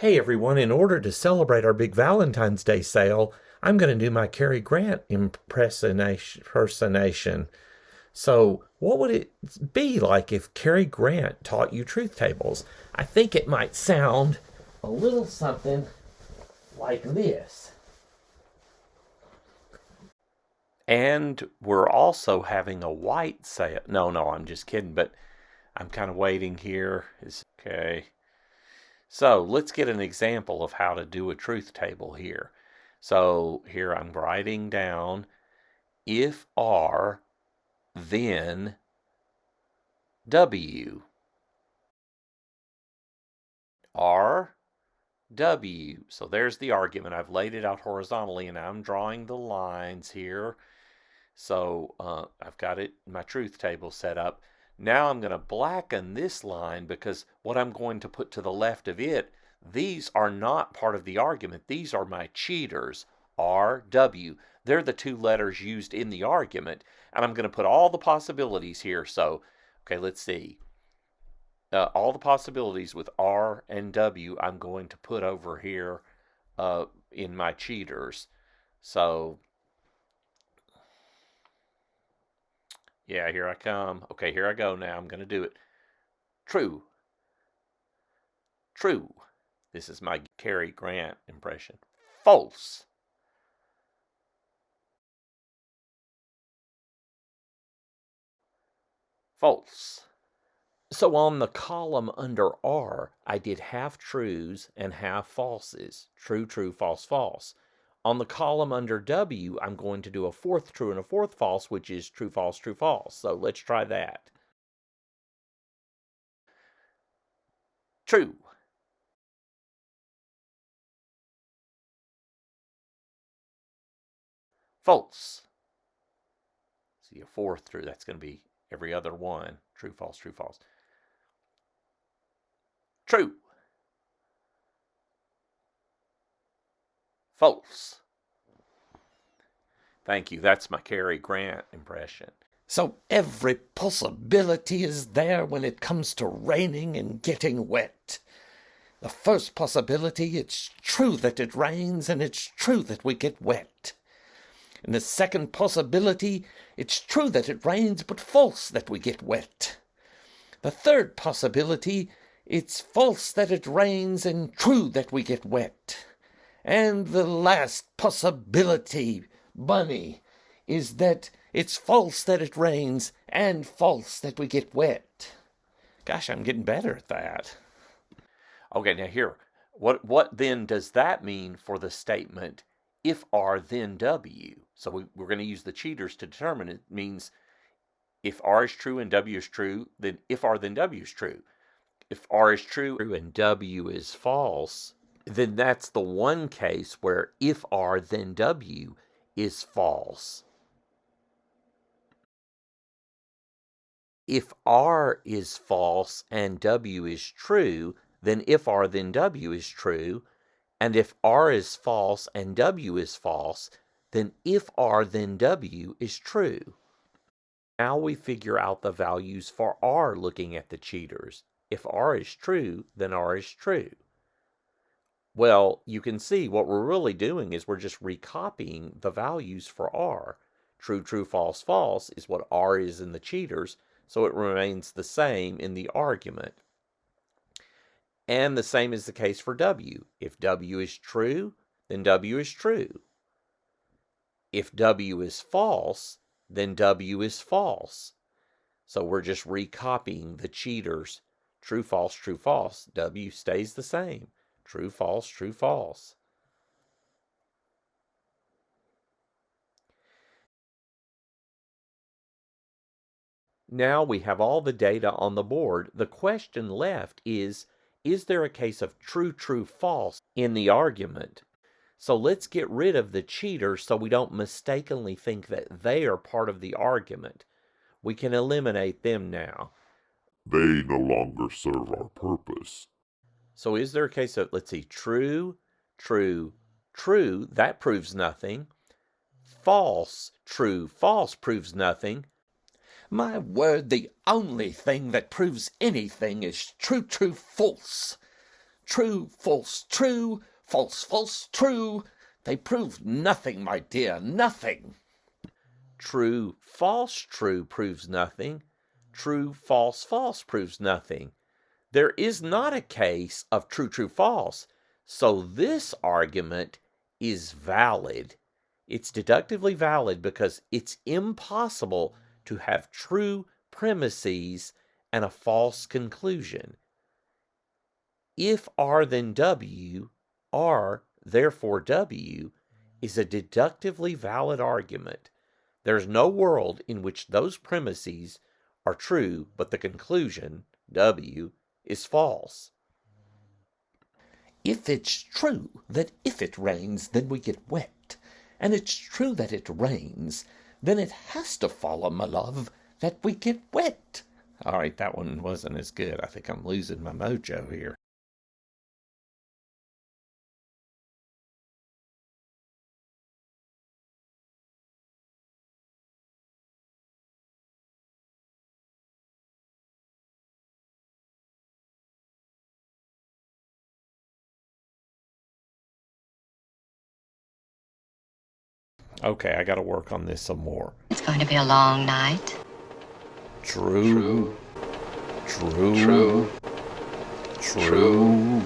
Hey everyone, in order to celebrate our big Valentine's Day sale, I'm going to do my Cary Grant impersonation. So, what would it be like if Cary Grant taught you truth tables? I think it might sound a little something like this. And we're also having a white sale. No, I'm just kidding, but I'm kind of waiting here. Okay. So let's get an example of how to do a truth table here. So here I'm writing down if R, then W. R, W. So there's the argument. I've laid it out horizontally and I'm drawing the lines here. So I've got my truth table set up. Now I'm going to blacken this line because what I'm going to put to the left of it, these are not part of the argument. These are my cheaters, R, W. They're the two letters used in the argument. And I'm going to put all the possibilities here. So, okay, let's see. All the possibilities with R and W I'm going to put over here in my cheaters. So, yeah, here I come. Okay, here I go now. I'm going to do it. True. True. This is my Cary Grant impression. False. False. So on the column under R, I did half trues and half falses. True, true, false, false. On the column under W, I'm going to do a fourth true and a fourth false, which is true, false, true, false. So let's try that. True. False. See, a fourth true, that's going to be every other one. True, false, true, false. True. False. Thank you. That's my Cary Grant impression. So every possibility is there when it comes to raining and getting wet. The first possibility, it's true that it rains and it's true that we get wet. And the second possibility, it's true that it rains but false that we get wet. The third possibility, it's false that it rains and true that we get wet. And the last possibility, Bunny, is that it's false that it rains and false that we get wet. Gosh, I'm getting better at that. Okay, now here, what then does that mean for the statement, if R then W? So we're going to use the cheaters to determine it. It means if R is true and W is true, then if R then W is true. If R is true and W is false, then that's the one case where if R then W is false. If R is false and W is true, then if R then W is true. And if R is false and W is false, then if R then W is true. Now we figure out the values for R looking at the cheaters. If R is true, then R is true. Well, you can see what we're really doing is we're just recopying the values for R. True, true, false, false is what R is in the cheaters, so it remains the same in the argument. And the same is the case for W. If W is true, then W is true. If W is false, then W is false. So we're just recopying the cheaters. True, false, true, false. W stays the same. True, false, true, false. Now we have all the data on the board. The question left is there a case of true, true, false in the argument? So let's get rid of the cheaters so we don't mistakenly think that they are part of the argument. We can eliminate them now. They no longer serve our purpose. So is there a case of, let's see, true, true, true, that proves nothing. False, true, false proves nothing. My word, the only thing that proves anything is true, true, false. true, false, true, false, false, true. They prove nothing, my dear, nothing. True, false, true proves nothing. True, false, false proves nothing. There is not a case of true, true, false, so this argument is valid. It's deductively valid because it's impossible to have true premises and a false conclusion. If R then W, R therefore W, is a deductively valid argument. There's no world in which those premises are true, but the conclusion, W, is false. If it's true that if it rains, then we get wet, and it's true that it rains, then it has to follow, my love, that we get wet. All right, that one wasn't as good. I think I'm losing my mojo here. Okay, I got to work on this some more. It's going to be a long night. True. True. True.